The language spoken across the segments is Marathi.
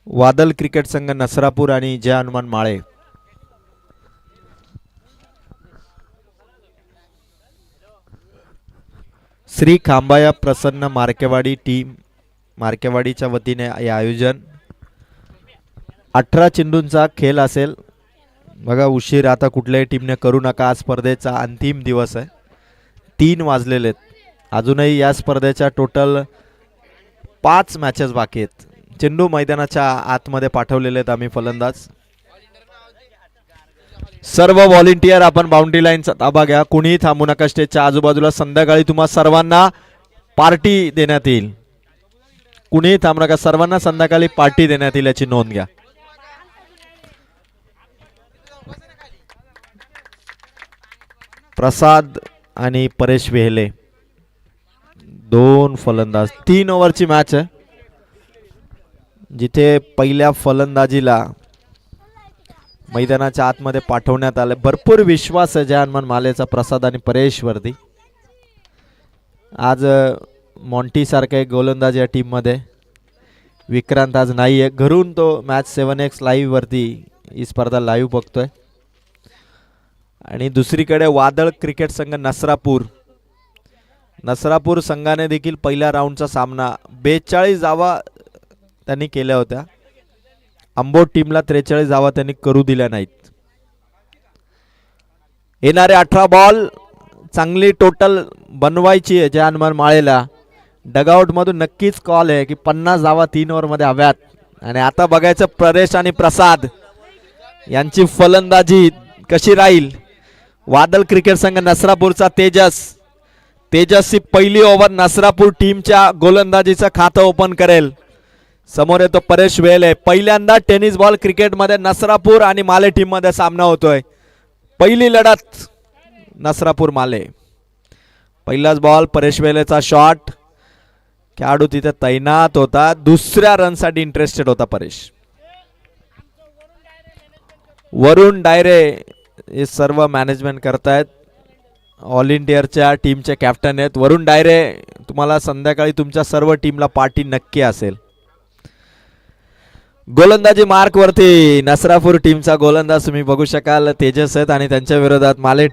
वादल क्रिकेट संघ नसरापूर आणि जय हनुमान माळे. श्री खांबाया प्रसन्न मार्केवाडी टीम मार्केवाडीच्या वतीने हे आयोजन. 18 चेंडूंचा खेळ असेल बघा. उशीर आता कुठल्याही टीमने करू नका. आज स्पर्धेचा अंतिम दिवस आहे. 3 वाजलेले आहेत. अजूनही या स्पर्धेच्या टोटल 5 मॅचेस बाकी आहेत. चेंडू मैदानाच्या आतमध्ये पाठवलेले आहेत आम्ही फलंदाज. सर्व व्हॉलेंटियर आपण बाउंड्री लाईनचा ताबा घ्या. कुणीही थांबू नका स्टेजच्या आजूबाजूला. संध्याकाळी तुम्हा सर्वांना पार्टी देण्यात येईल. कुणीही थांबू नका. सर्वांना संध्याकाळी पार्टी देण्यात येईल याची नोंद घ्या. प्रसाद आणि परेश वेहले 2 फलंदाज. 3 ओव्हरची मॅच आहे जिथे पहिल्या फलंदाजीला मैदानाच्या आतमध्ये पाठवण्यात आले. भरपूर विश्वास आहे जय हनुमान मालेचा प्रसाद आणि परेश वरती. आज मॉन्टी सारखा एक गोलंदाज या टीम मध्ये. विक्रांत आज नाही आहे. घरून तो मॅच 7x लाईव्ह वरती ही स्पर्धा लाईव्ह बघतोय. आणि दुसरीकडे वादळ क्रिकेट संघ नसरापूर संघाने देखील पहिल्या राऊंडचा सामना 42 धावा त्यांनी केल्या होत्या. आंबोट टीमला 43 धावा त्यांनी करू दिल्या नाहीत. येणारे 18 बॉल चांगली टोटल बनवायची आहे जय हनुमान माळेला. डगआउट मधून नक्कीच कॉल आहे की 50 धावा 3 ओव्हर मध्ये हव्यात. आणि आता बघायचं परेश आणि प्रसाद यांची फलंदाजी कशी राहील. वादळ क्रिकेट संघ नसरापूरचा तेजस पहिली ओव्हर नसरापूर टीमच्या गोलंदाजीचं खातं ओपन करेल. समोर येतो परेश वेले. पहिल्यांदा टेनिस बॉल क्रिकेटमध्ये नसरापूर आणि माले टीम मध्ये सामना होतोय. पहिली लढत नसरापूर माले. पहिलाच बॉल परेश वेलेचा शॉट. खेळाडू तिथे तैनात होता. दुसऱ्या रनसाठी इंटरेस्टेड होता परेश. वरुण डायरे हे सर्व मॅनेजमेंट करतायत. ऑल इंडियाच्या टीमचे कॅप्टन आहेत वरुण डायरे. तुम्हाला संध्याकाळी तुमच्या सर्व टीमला पार्टी नक्की असेल. गोलंदाजी मार्क वरती नसरापूर टीमचा गोलंदाज तुम्ही बघू शकाल तेजस आहेत. आणि त्यांच्या विरोधात माले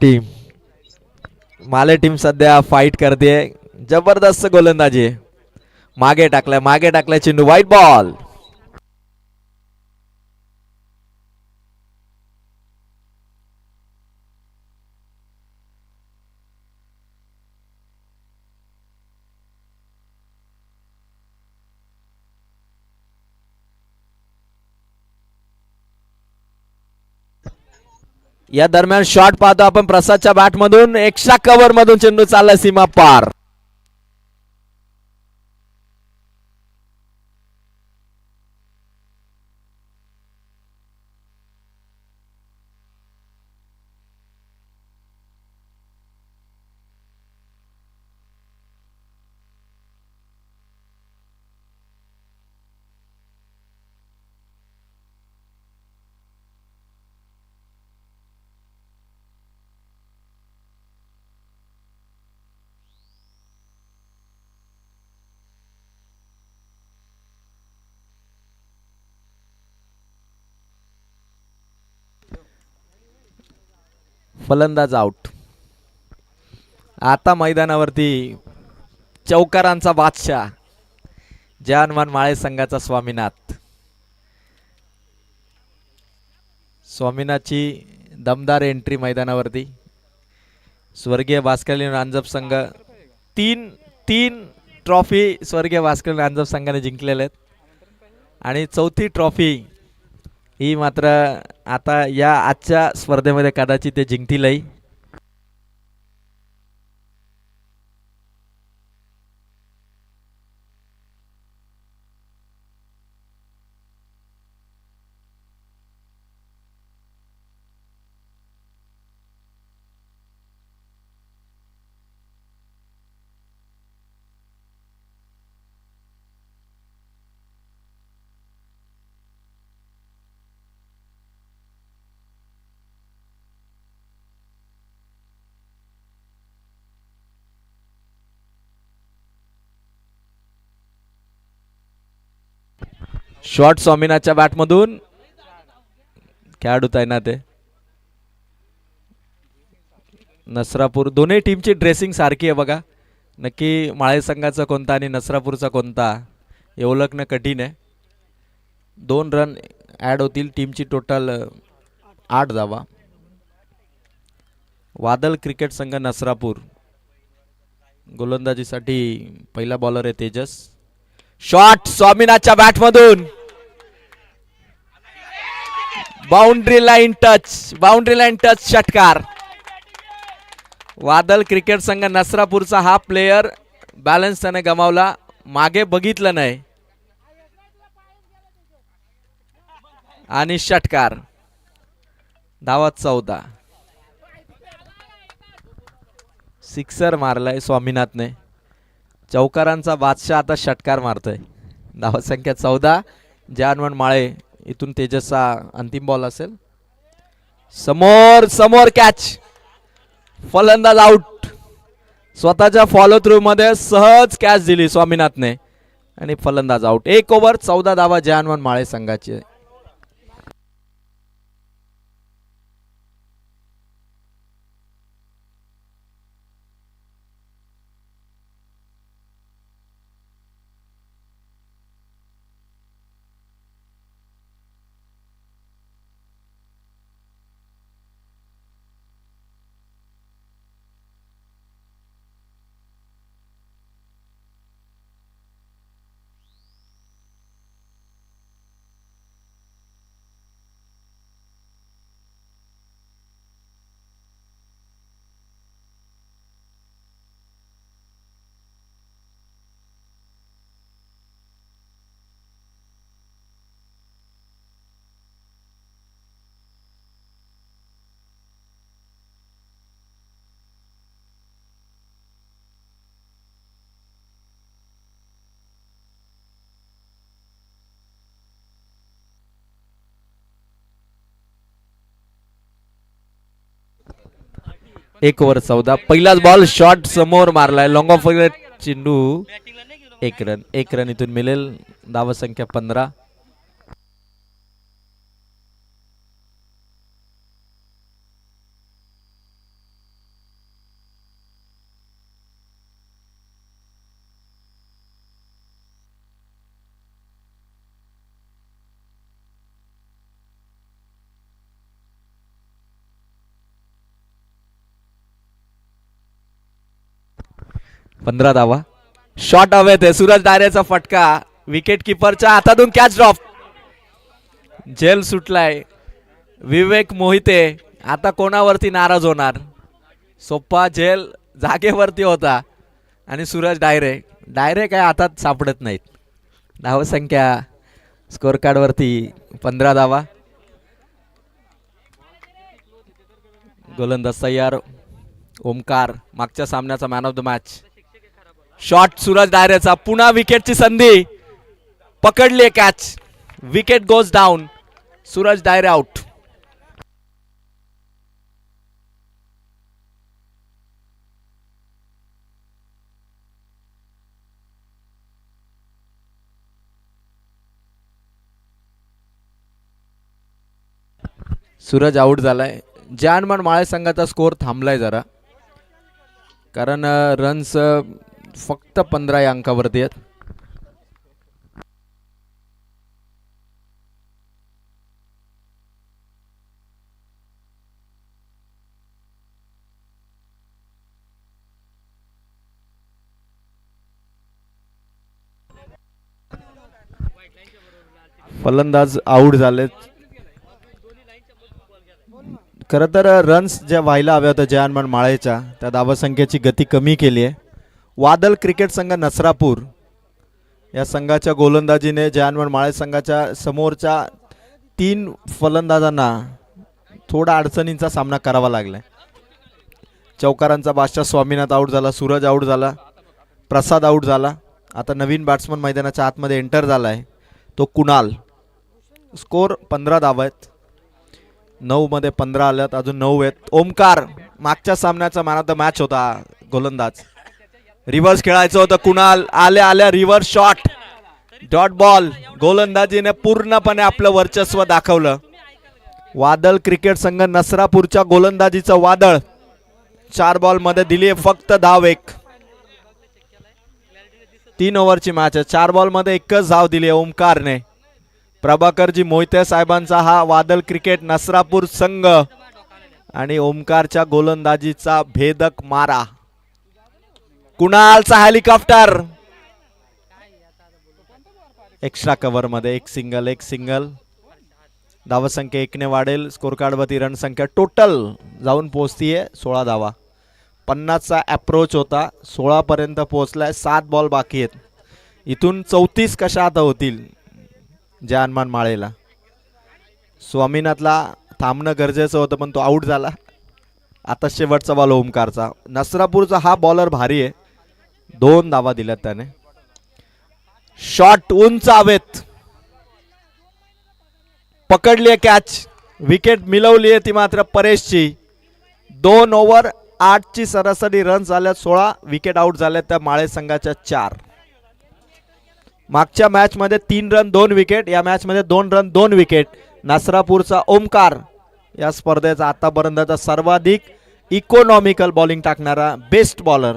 टीम सध्या फाईट करते. जबरदस्त गोलंदाजी. मागे टाकलाय चेंडू. White ball. या दरम्यान शॉट पाहतो आपण प्रसादच्या बॅट मधून. एक्स्ट्रा कव्हर मधून चेंडू चालला सीमा पार. फलंदाज आउट. आता मैदानावरती चौकारांचा बादशाह जय हनुमान माळे संघाचा स्वामीनाथची दमदार एंट्री मैदानावरती. स्वर्गीय भास्करली रांजप संघ 3 ट्रॉफी स्वर्गीय भास्करली रांजप संघाने जिंकलेले आहेत. आणि 4थी ट्रॉफी ही मात्र आता या आजच्या स्पर्धेमध्ये कदाचित ते जिंकतीलही. शॉट स्वामीनाथच्या बॅटमधून खेळाडू तैनात आहे. नसरापूर दोन्ही टीमची ड्रेसिंग सारखी आहे बघा. नक्की माळे संघाचा कोणता आणि नसरापूरचा कोणता हे ओळखणं कठीण आहे. 2 रन ॲड होतील. टीमची टोटल 8 धावा. वादळ क्रिकेट संघ नसरापूर. गोलंदाजीसाठी पहिला बॉलर आहे तेजस. शॉट स्वामीनाथच्या बॅटमधून बाउंड्री लाईन टच षटकार. वादळ क्रिकेट संघ नसरापूरचा हा प्लेयर बॅलन्स त्याने गमावला, मागे बघितलं नाही आणि षटकार. धावा 14. सिक्सर मारलाय स्वामीनाथने. चौकारांचा बादशाह आता षटकार मारतोय. धावा संख्या 14. जानवन माळे. इथून तेजसचा अंतिम बॉल असेल. समोर कॅच. फलंदाज आउट. स्वतःच्या फॉलो थ्रू मध्ये सहज कॅच दिली स्वामीनाथने आणि फलंदाज आउट. 1 ओव्हर 14 धावा जानवन माळे संघाचे. एक ओव्हर 14. पहिलाच बॉल शॉट समोर मारलाय. लॉंग ऑफ चेंडू. 1 रन इथून मिळेल. धावा संख्या 15. धावा. शॉट हवेत आहे. सूरज दारेचा फटका. विकेट किपरच्या हातातून कॅच ड्रॉप. झेल सुटलाय. विवेक मोहिते आता कोणावरती नाराज होणार. सोप्पा झेल जागेवरती होता आणि सूरज डायरे काय हातात सापडत नाहीत. धावा संख्या स्कोर कार्ड वरती 15 धावा. गोलंदाज तयार. ओमकार मागच्या सामन्याचा man of the match. Shot Suraj दायरेचा. पुन्हा विकेटची संधी. पकडली catch. Wicket goes down. Suraj Dayre out. Suraj out झालाय. जानमान माळे संघाचा स्कोर थांबलाय जरा, कारण रन्स फक्त 15 या अंकावरती आहेत. फलंदाज आउट झालेत. खरं तर रन्स ज्या व्हायला हव्या होत्या जयानमान माळेच्या, त्या धावसंख्येची गती कमी केली आहे. वादळ क्रिकेट संघ नसरापूर या संघाच्या गोलंदाजीने जयानमान माळे संघाच्या समोरच्या 3 फलंदाजांना थोडा अडचणींचा सामना करावा लागलाय. चौकारांचा बादशाह स्वामीनाथ आउट झाला, सूरज आउट झाला, प्रसाद आउट झाला. आता नवीन बॅट्समन मैदानाच्या आतमध्ये एंटर झालाय, तो कुणाल. स्कोर 15 धावा आहेत. 9 मध्ये 15 आल्यात, अजून 9 आहेत. ओमकार मागच्या सामन्याचा मॅन ऑफ द मॅच होता गोलंदाज. रिव्हर्स खेळायचं होतं. कुणाल आल्या आल्या रिव्हर्स शॉट. Dot ball. गोलंदाजीने पूर्णपणे आपलं वर्चस्व दाखवलं. वादळ क्रिकेट संघ नसरापूरच्या गोलंदाजीचं वादळ. 4 बॉल मध्ये दिली फक्त धाव एक. 3 ओव्हरची मॅच आहे. 4 बॉल मध्ये एकच धाव दिली ओमकारने. प्रभाकरजी मोहिते साहेबांचा हा वादळ क्रिकेट नसरापूर संघ आणि ओमकारच्या गोलंदाजीचा भेदक मारा. कुणालचा हेलिकॉप्टर. एक्स्ट्रा कव्हर मध्ये एक सिंगल. धावसंख्या 1 ने वाढेल. स्कोर कार्ड वरती रन संख्या टोटल जाऊन पोहोचतीये 16 धावा. 50चा अप्रोच होता. 16 पर्यंत पोहोचलाय. 7 बॉल बाकी आहेत. इथून 34 कशा आता होतील जानमान माळेला. स्वामीनाथला थांबणं गरजेचं होतं पण तो आउट झाला. आता शेवटचा बॉल ओमकारचा. नसरापूरचा हा बॉलर भारी आहे. 2 धावा दिल्यात त्याने. शॉट उंच हवेत. पकडली आहे कॅच. विकेट मिळवली आहे ती मात्र परेशची. 2 ओव्हर 8 ची सरासरी रन झाल्यात 16. विकेट आउट झाल्यात त्या माळे संघाच्या 4. मागच्या मॅच मध्ये 3 रन 2 विकेट. या मॅच मध्ये 2 रन 2 विकेट. नसरापूरचा ओमकार या स्पर्धेचा आतापर्यंतचा सर्वाधिक इकॉनॉमिकल बॉलिंग टाकणारा बेस्ट बॉलर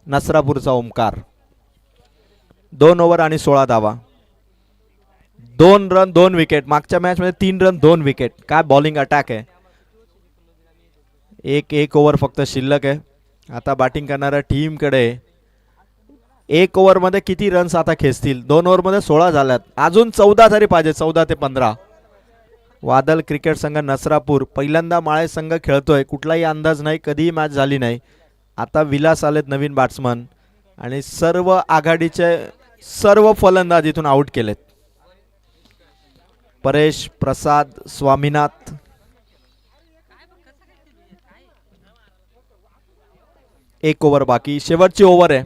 नसरापूरचा ओमकार. 2 ओव्हर आणि 16 धावा. 2 रन 2 विकेट. मागच्या मॅच मध्ये 3 रन 2 विकेट. काय बॉलिंग अटॅक आहे. एक ओव्हर फक्त शिल्लक आहे. आता बॅटिंग करणाऱ्या टीम कडे 1 ओव्हर मध्ये किती रन्स आता खेचतील. 2 ओव्हर मध्ये 16 झाल्यात. अजून 14 तरी पाहिजे. 14 ते 15. वादळ क्रिकेट संघ नसरापूर पहिल्यांदा माळे संघ खेळतोय. कुठलाही अंदाज नाही. कधीही मॅच झाली नाही. आता विलास आलेत नवीन बॅट्समन आणि सर्व आघाडीचे सर्व फलंदाज इथून आउट केलेत. परेश, प्रसाद, स्वामीनाथ. एक ओव्हर बाकी. शेवटची ओव्हर आहे.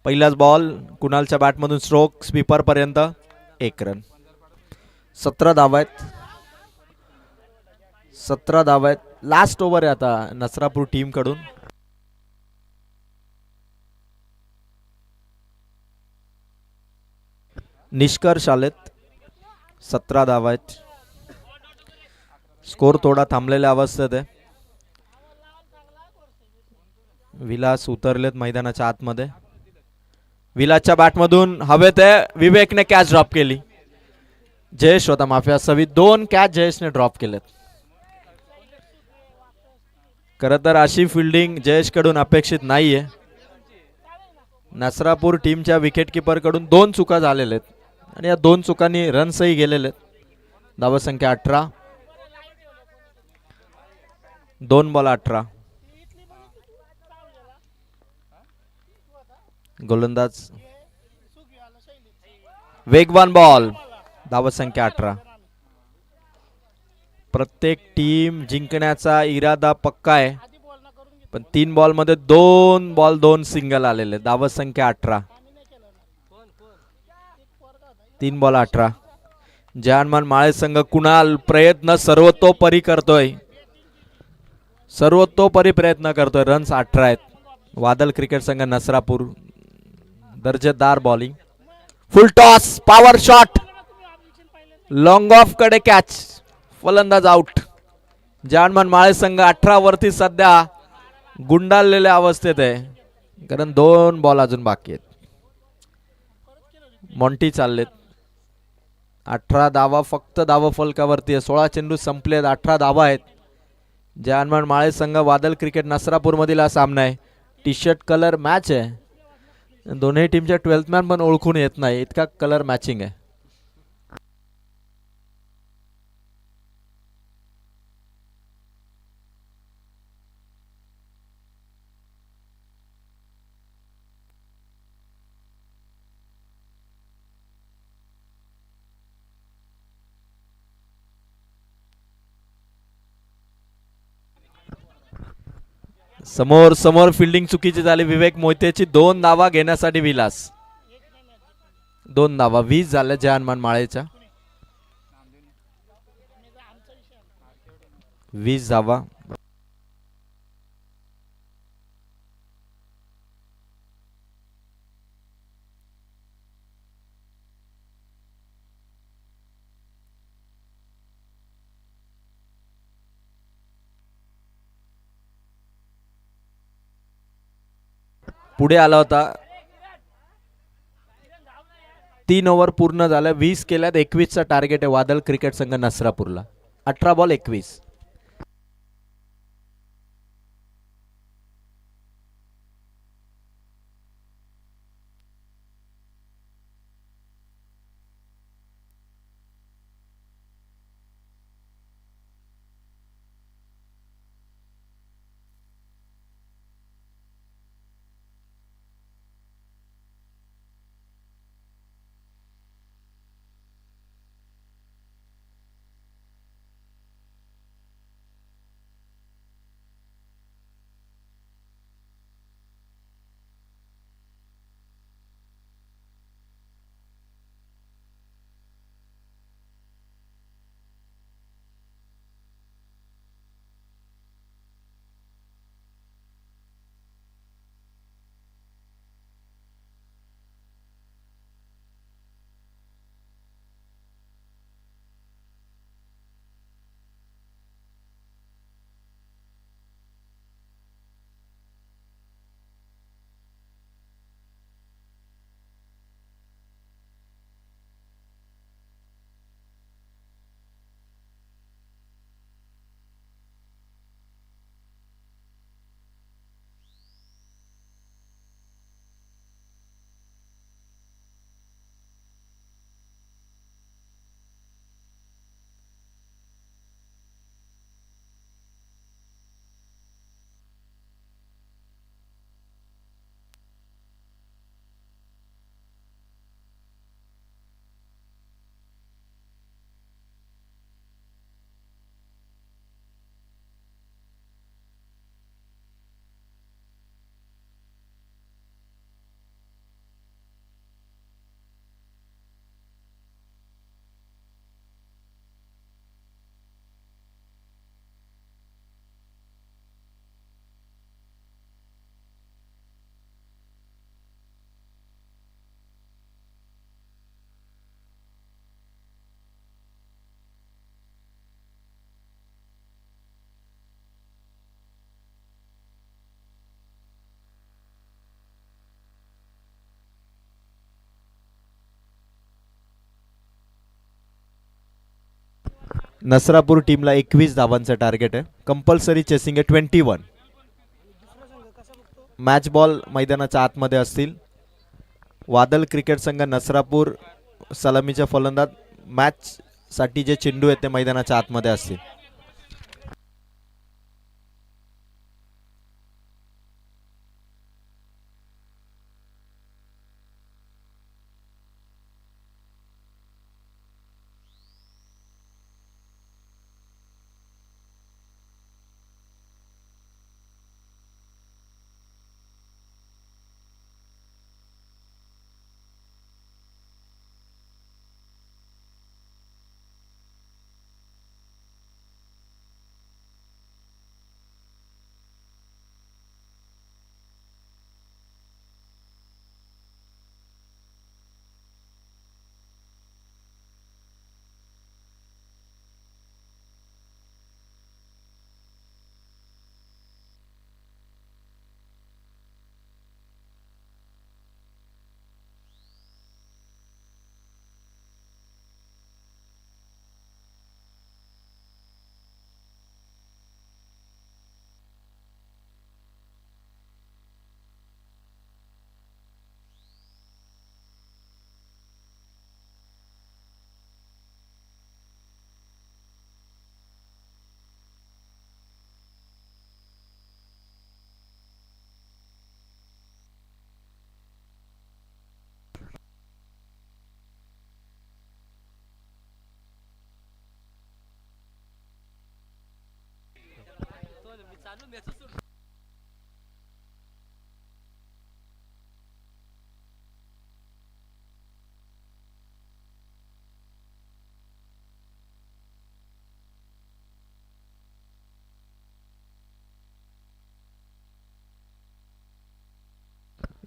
पहिलाच बॉल. कुणालच्या बॅटमधून स्ट्रोक. स्वीपर पर्यंत 1 रन. 17 धावा आहेत. 17 धावा आहेत. लास्ट ओव्हर आहे आता नसरापूर टीम कडून. निष्कर्ष आलेत. 17 धावा आहेत. स्कोर थोडा थांबलेल्या अवस्थेत आहे. विलास उतरलेत मैदानाच्या आतमध्ये. विलासच्या बॅटमधून हवेत आहे. विवेकने कॅच ड्रॉप केली. जयेश होता माफी असावी. 2 कॅच जयेशने ड्रॉप केलेत. खरं तर अशी फिल्डिंग जयेश कडून अपेक्षित नाहीये. नसरापूर टीमच्या विकेट किपर कडून 2 चुका झालेल्या आहेत आणि या 2 चुकांनी रन्सही गेलेले आहेत. धावसंख्या 18. 2 बॉल 18. गोलंदाज वेगवान बॉल. धावसंख्या 18. प्रत्येक टीम जिंकण्याचा इरादा पक्का आहे पण 3 बॉल मध्ये 2 बॉल 2 सिंगल आलेले. धावसंख्या 18. 3 बॉल 18. जानमान माळे संघ कुणाल प्रयत्न सर्वतोपरी करतोय. सर्वतोपरी प्रयत्न करतोय. रन्स 18 आहेत. वादळ क्रिकेट संघ नसरापूर दर्जेदार bowling. Full toss. Power shot. Long of कडे कॅच. फलंदाज आउट. जानमान माळे संघ 18 वरती सध्या गुंडाळलेल्या अवस्थेत आहे कारण 2 बॉल अजून बाकी आहेत. मॉन्टी चाललेत. 18 धावा फक्त धावा फलकावरती आहे. 16 चेंडू संपलेत. 18 धावा आहेत. जानमान माळे संघ वादळ क्रिकेट नसरापूर मधील हा सामना आहे. टी शर्ट कलर मॅच आहे. दोन्ही टीमच्या 12th मॅन पण ओळखून येत नाही इतका कलर मॅचिंग आहे. समोर समोर फिल्डिंग चुकीची झाली. विवेक मोहितेची 2 धावा घेण्यासाठी विलास. 2 धावा. 20 झाल्या जानमान माळेच्या. 20 धावा. पुढे आला होता. 3 ओव्हर पूर्ण झाल्या, 20 केल्यात. 21चा टार्गेट आहे वादळ क्रिकेट संघ नसरापूरला. 18 बॉल 21. नसरापूर टीमला 21 धावांचं टार्गेट आहे. कंपल्सरी चेसिंग आहे 21. मॅच बॉल मैदानाच्या आतमध्ये असतील. वादळ क्रिकेट संघ नसरापूर सलामीच्या फलंदाज. मॅच साठी जे चेंडू आहेत ते मैदानाच्या आतमध्ये असतील.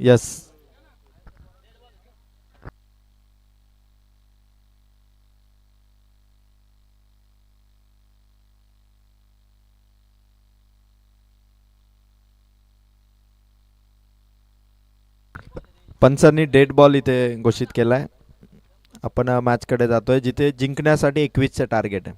यस. पंचांनी डेड बॉल इथे घोषित केलाय. आपण मॅच कडे जातोय जिथे जिंकण्यासाठी 21चे टार्गेट आहे.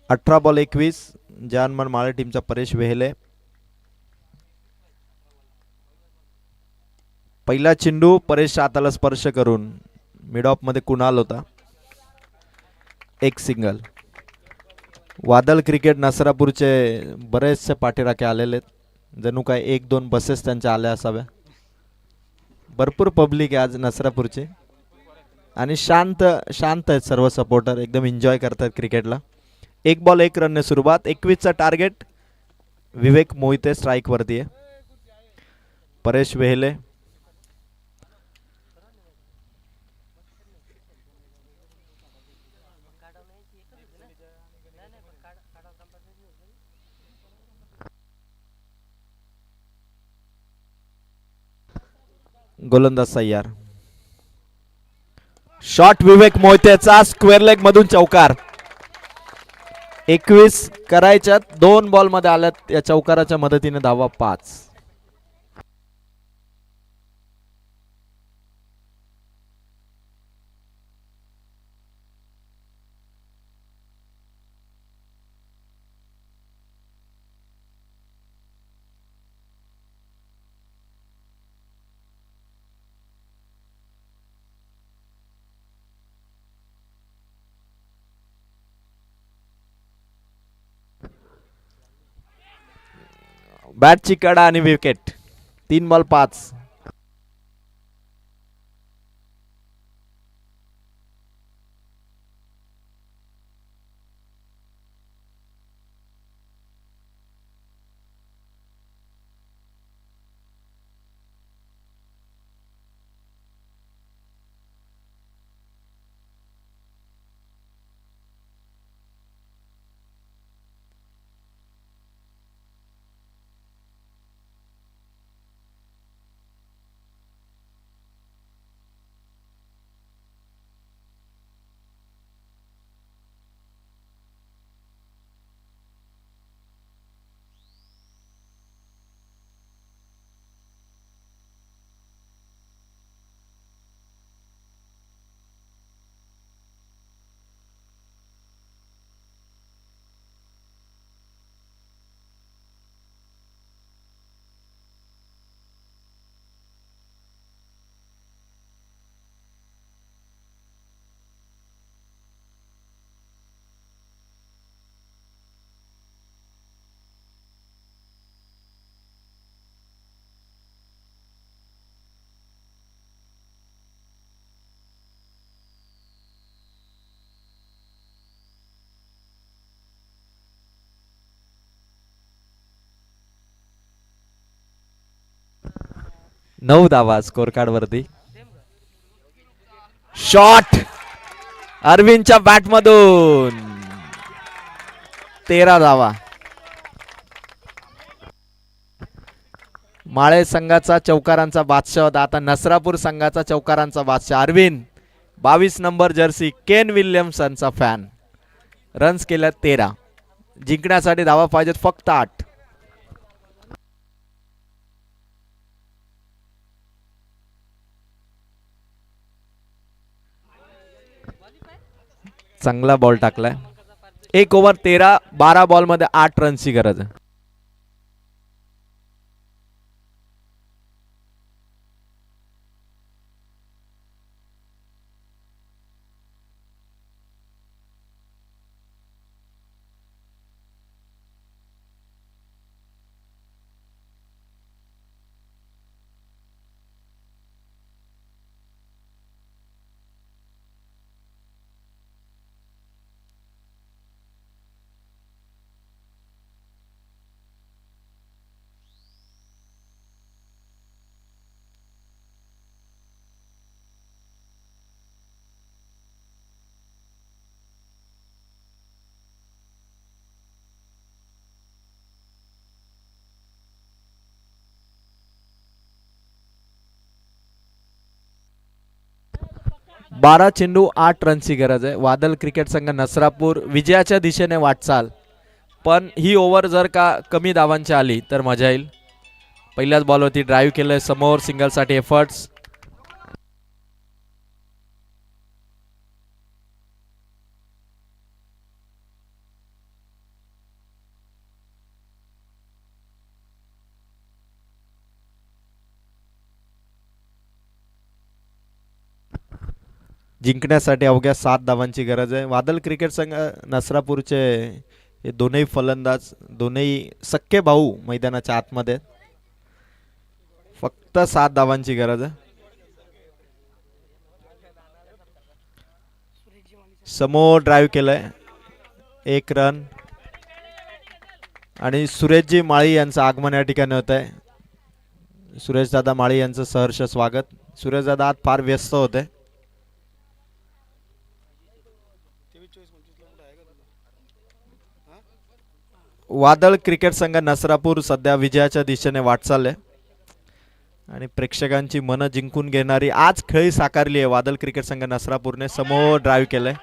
अठरा बॉल 21. जानमन माळे टीमचा परेश वेहेले. पहिला चेंडू परेशच्या हाताला स्पर्श करून मिड ऑफ मध्ये कुणाल होता. एक सिंगल. वादळ क्रिकेट नसरापूरचे बरेचसे पाठीराखे आलेले आहेत. जणू काय 1-2 बसेस त्यांच्या आल्या असाव्या. भरपूर पब्लिक आहे आज नसरापूरचे आणि शांत शांत आहेत सर्व सपोर्टर. एकदम एन्जॉय करतात क्रिकेटला. 1 बॉल 1 रनने सुरुवात. 21चा टार्गेट. विवेक मोहिते स्ट्राईक वरती आहे. परेश वेहेले. गोलंदाज सय्यार. शॉट विवेक मोहितेचा स्क्वेअर लेग मधून चौकार. 21 करायच्यात. 2 बॉल मध्ये आल्यात या चौकाराच्या मदतीने धावा 5. बॅटची कडा आणि विकेट. 3 बॉल 5. नऊ धावा स्कोर कार्ड वरती. शॉट अरविंदच्या बॅट मधून 13 धावा. माळे संघाचा चौकारांचा बादशाह होता. आता नसरापूर संघाचा चौकारांचा बादशाह अरविंद. 22 नंबर जर्सी केन विल्यमसनचा फॅन. रन्स केल्या 13. जिंकण्यासाठी धावा पाहिजेत फक्त 8. चांगला बॉल टाकलाय. 1 ओव्हर 13. 12 बॉल मध्ये 8 रनची गरज आहे. 12 चेंडू 8 रनची गरज आहे. वादळ क्रिकेट संघ नसरापूर विजयाच्या दिशेने वाटचाल, पण ही ओव्हर जर का कमी धावांची आली तर मजा येईल. पहिल्याच बॉलवरती ड्राईव्ह केलंय समोर, सिंगलसाठी एफर्ट्स. जिंकण्यासाठी अवघ्या 7 धावांची गरज आहे. वादळ क्रिकेट संघ नसरापूरचे हे दोनही फलंदाज, दोनही सख्खे भाऊ मैदानाच्या आतमध्ये. फक्त 7 धावांची गरज आहे. समोर ड्राईव्ह केलंय, 1 रन. आणि सुरेशजी माळी यांचं आगमन या ठिकाणी होत आहे. सुरेशदादा माळी यांचं सहर्ष स्वागत. सुरेशदादा आज फार व्यस्त होते. वादळ क्रिकेट संघ नसरापूर सध्या विजयाच्या दिशेने वाटचाल आहे आणि प्रेक्षकांची मनं जिंकून घेणारी आज खेळी साकारली आहे वादळ क्रिकेट संघ नसरापूरने. समोर ड्राईव्ह केलंय,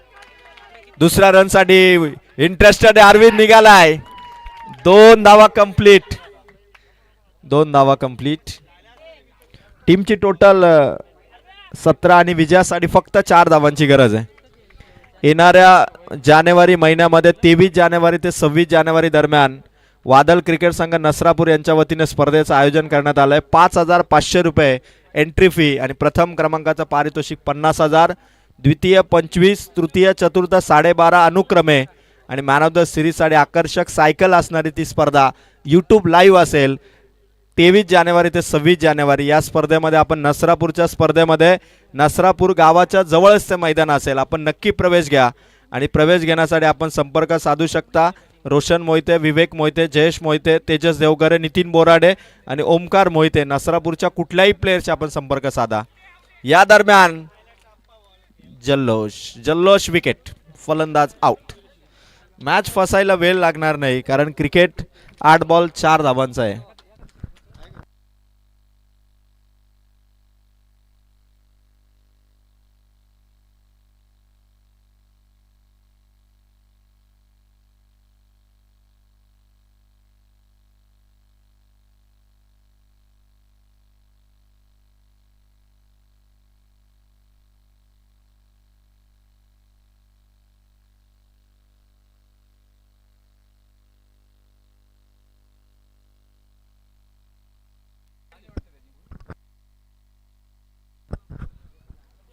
दुसऱ्या रनसाठी इंटरेस्टेड अरविंद निघालाय. 2 धावा कंप्लीट, 2 धावा कंप्लीट. टीमची टोटल 17 आणि विजयासाठी फक्त 4 धावांची गरज आहे. येणाऱ्या जानेवारी महिन्यामध्ये 23 जानेवारी ते 26 जानेवारी दरम्यान वादळ क्रिकेट संघ नसरापूर यांच्या वतीने स्पर्धेचं आयोजन करण्यात आलं आहे. 5,500 रुपये एंट्री फी आणि प्रथम क्रमांकाचं पारितोषिक 50,000, द्वितीय 25, तृतीय चतुर्थ 12.5 अनुक्रमे आणि मॅन ऑफ द सिरीजसाठी आकर्षक सायकल असणारी ती स्पर्धा यूट्यूब लाईव्ह असेल 23 जानेवारी ते 26 जानेवारी. या स्पर्धेमध्ये आपण नसरापूरच्या स्पर्धेमध्ये नसरापूर गावाच्या जवळच ते मैदान असेल. आपण नक्की प्रवेश घ्या आणि प्रवेश घेण्यासाठी आपण संपर्क साधू शकता. रोशन मोहिते, विवेक मोहिते, जयेश मोहिते, तेजस देवगरे, नितीन बोराडे आणि ओमकार मोहिते, नसरापूरच्या कुठल्याही प्लेयरशी आपण संपर्क साधा. या दरम्यान जल्लोष विकेट, फलंदाज आउट. मॅच फसायला वेळ लागणार नाही कारण क्रिकेट 8 बॉल 4 धावांचा आहे.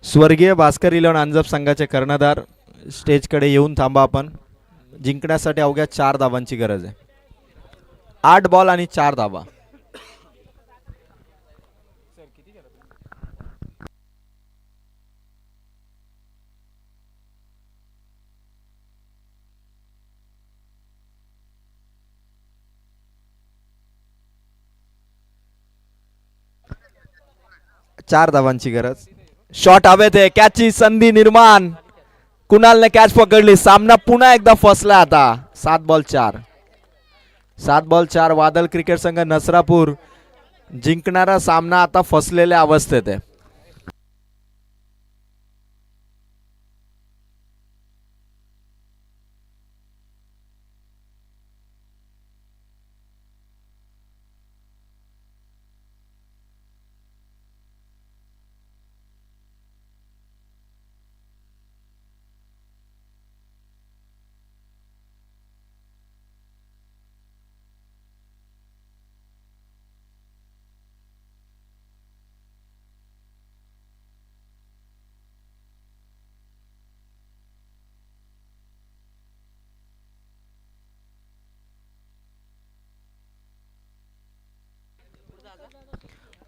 स्वर्गीय भास्कर इलेव्हन अंजप संघाचे कर्णधार स्टेजकडे येऊन थांबा. आपण जिंकण्यासाठी अवघ्या 4 धावांची गरज आहे. 8 बॉल आणि 4 धावा. चार धावांची गरज. शॉट हवेत आहे, कॅचची संधी निर्माण. कुणालने कॅच पकडली, सामना पुन्हा एकदा फसला. आता 7 बॉल 4, 7 बॉल 4. वादळ क्रिकेट संघ नसरापूर जिंकणारा सामना आता फसलेल्या अवस्थेत आहे.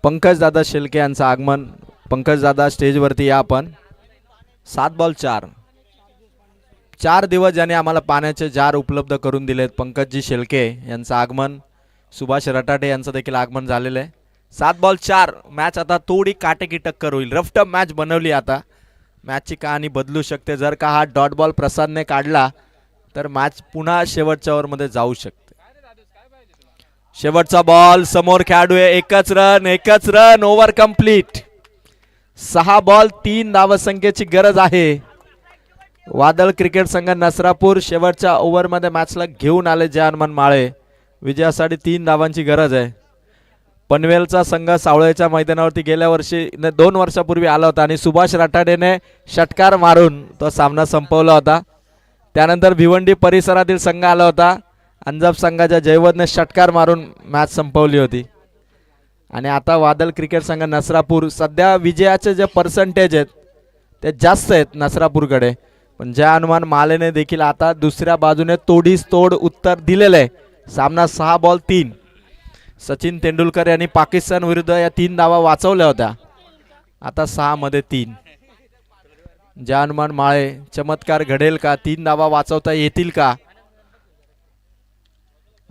पंकज दादा शेलके यांचं आगमन. पंकज दादा स्टेजवरती या आपण. 7 बॉल 4. 4 दिवस ज्याने आम्हाला पाण्याचे जार उपलब्ध करून दिलेत पंकजजी शेलके यांचं आगमन. सुभाष रटाटे यांचं देखील आगमन झालेलं आहे. 7 बॉल 4. मॅच आता थोडी काटेकी टक्कर होईल. रफ टफ मॅच बनवली. आता मॅचची कहाणी बदलू शकते. जर का हा डॉट बॉल प्रसादने काढला तर मॅच पुन्हा शेवटच्या ओव्हरमध्ये जाऊ शकते. शेवटचा बॉल, समोर खेळाडू आहे. एकच रन, ओव्हर कंप्लीट. 6 बॉल 3 धावसंख्येची गरज आहे. वादळ क्रिकेट संघ नसरापूर शेवटच्या ओव्हरमध्ये मॅचला घेऊन आले जय हनुमान माळे. विजयासाठी 3 धावांची गरज आहे. पनवेलचा संघ सावळेच्या मैदानावरती गेल्या वर्षी 2 वर्षापूर्वी आला होता आणि सुभाष राठाडेने षटकार मारून तो सामना संपवला होता. त्यानंतर भिवंडी परिसरातील संघ आला होता. अंजप संघाच्या जयवदने षटकार मारून मॅच संपवली होती. आणि आता वादळ क्रिकेट संघ नसरापूर सध्या विजयाचे जे पर्सेंटेज आहेत ते जास्त आहेत नसरापूरकडे. पण जय हनुमान मालेने देखील आता दुसऱ्या बाजूने तोडीस तोड उत्तर दिलेलं आहे. सामना 6 बॉल 3. सचिन तेंडुलकर यांनी पाकिस्तान विरुद्ध या 3 धावा वाचवल्या होत्या. आता 6 मध्ये 3. जय हनुमान माळे चमत्कार घडेल का? 3 धावा वाचवता येतील का?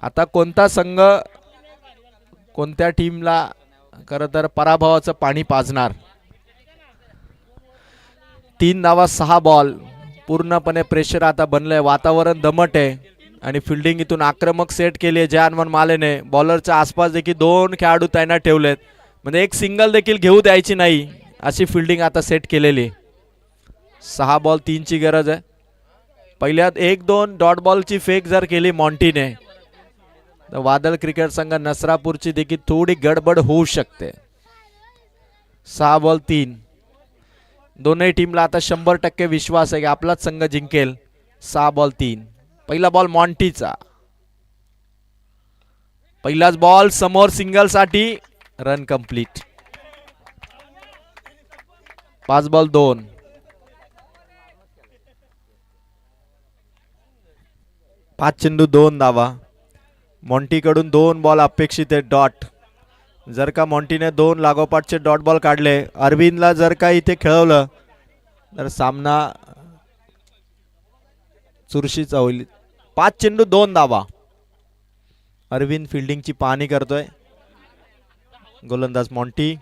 आता कोणता संघ कोणत्या टीमला खरं तर पराभवाचं पाणी पाजणार? 3 धावा 6 बॉल. पूर्णपणे प्रेशर आता बनलंय. वातावरण दमट आहे आणि फिल्डिंग इथून आक्रमक सेट केली आहे जय हनुमान मालेने. बॉलरच्या आसपास देखील 2 खेळाडू तैनात ठेवलेत. म्हणजे एक सिंगल देखील घेऊ द्यायची नाही अशी फिल्डिंग आता सेट केलेली. 6 बॉल 3 ची गरज आहे. पहिल्यात 1-2 डॉट बॉलची फेक जर केली मॉन्टीने तर वादळ क्रिकेट संघ नसरापूरची देखील थोडी गडबड होऊ शकते. 6 बॉल 3. दोन्ही टीमला आता 100% विश्वास आहे की आपलाच संघ जिंकेल. 6 बॉल 3. पहिला बॉल मॉन्टीचा. पहिलाच बॉल समोर सिंगल साठी. Run complete. 5 बॉल 2. 5 चेंडू 2 धावा. मॉन्टीकडून 2 बॉल अपेक्षित आहे डॉट. जर का मॉन्टीने 2 लागोपाठचे डॉट बॉल काढले, अरविंदला जर का इथे खेळवलं तर सामना चुरशीचा होईल. 5 चेंडू 2 धावा. अरविंद फिल्डिंगची पाहणी करतोय. गोलंदाज मॉन्टी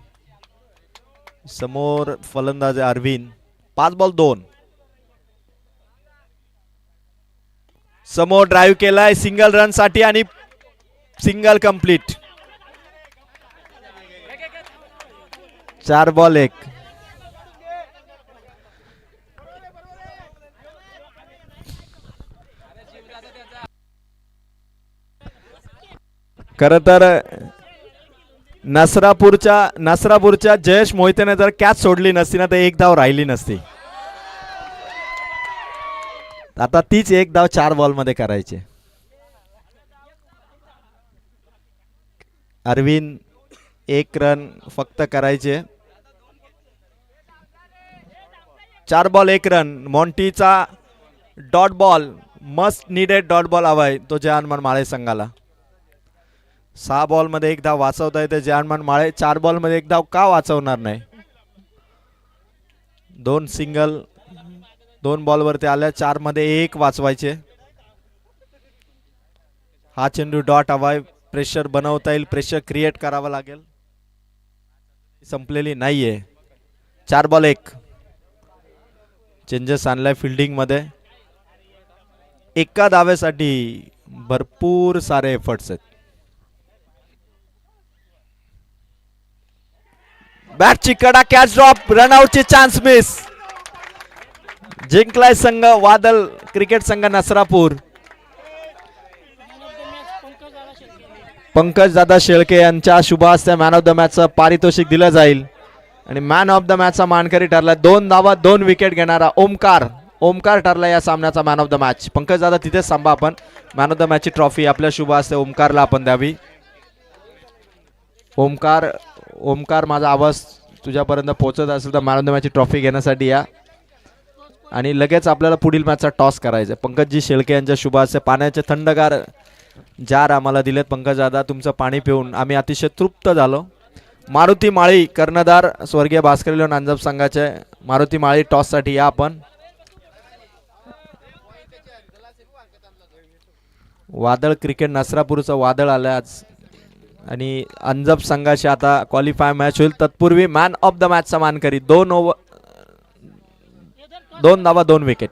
समोर फलंदाज अरविंद. 5 बॉल 2. समोर ड्राइव्ह केलाय सिंगल रन साठी आणि सिंगल कंप्लीट. 4 बॉल 1. खरं तर नसरापूरच्या जयेश मोहितेने जर कॅच सोडली नसती ना तर 1 धाव राहिली नसती. आता तीच 1 धाव 4 बॉल मध्ये करायची. अरविंद 1 रन फक्त करायचे. 4 बॉल 1 रन. मॉन्टीचा dot ball must needed dot ball हवाय तो जय हनुमान माळे संघाला. 6 बॉल मध्ये 1 धाव वाचवता येते जय हनुमान माळे. 4 बॉल मध्ये 1 धाव का वाचवणार नाही? 2 सिंगल 2 बॉल वरती आल्या. 4 मध्ये 1 वाचवायचे. हा चेंडू डॉट हवाय. प्रेशर बनवता येईल. प्रेशर क्रिएट करावा लागेल. संपलेली नाहीये. 4 बॉल 1. चेंजेस आणलाय फिल्डिंग मध्ये. एका धावेसाठी भरपूर सारे एफर्ट्स आहेत. बॅटची कडा कॅच ड्रॉप. रनआउटची चान्स मिस. जिंकलाय संघ वादळ क्रिकेट संघ नसरापूर. पंकज दादा शेळके यांच्या शुभ हस्ते मॅन ऑफ द मॅचचं पारितोषिक दिलं जाईल आणि मॅन ऑफ द मॅचचा मानकरी ठरला 2 धावा 2 विकेट घेणारा ओमकार ठरला या सामन्याचा man of the match. Pankaj दादा तिथेच थांबा. आपण मॅन ऑफ द मॅचची ट्रॉफी आपल्या शुभ हस्ते ओमकारला आपण द्यावी. ओमकार माझा आवाज तुझ्यापर्यंत पोहोचत असेल तर मॅन ऑफ द मॅचची ट्रॉफी घेण्यासाठी या आणि लगेच आपल्याला पुढील मॅचचा टॉस करायचा. पंकजजी शेळके यांच्या शुभ हस्ते पाण्याचे थंडगार जार आम्हाला दिलेत. पंकज दादा तुमचं पाणी पिऊन आम्ही अतिशय तृप्त झालो. मारुती माळी कर्णधार स्वर्गीय भास्कर अंजप संघाचे मारुती माळी टॉस साठी या आपण. वादळ क्रिकेट नसरापूरचं वादळ आलं आज आणि अंजप संघाशी आता क्वालिफाय मॅच होईल. तत्पूर्वी मॅन ऑफ द मॅचचा मानकरी 2 धावा 2 विकेट.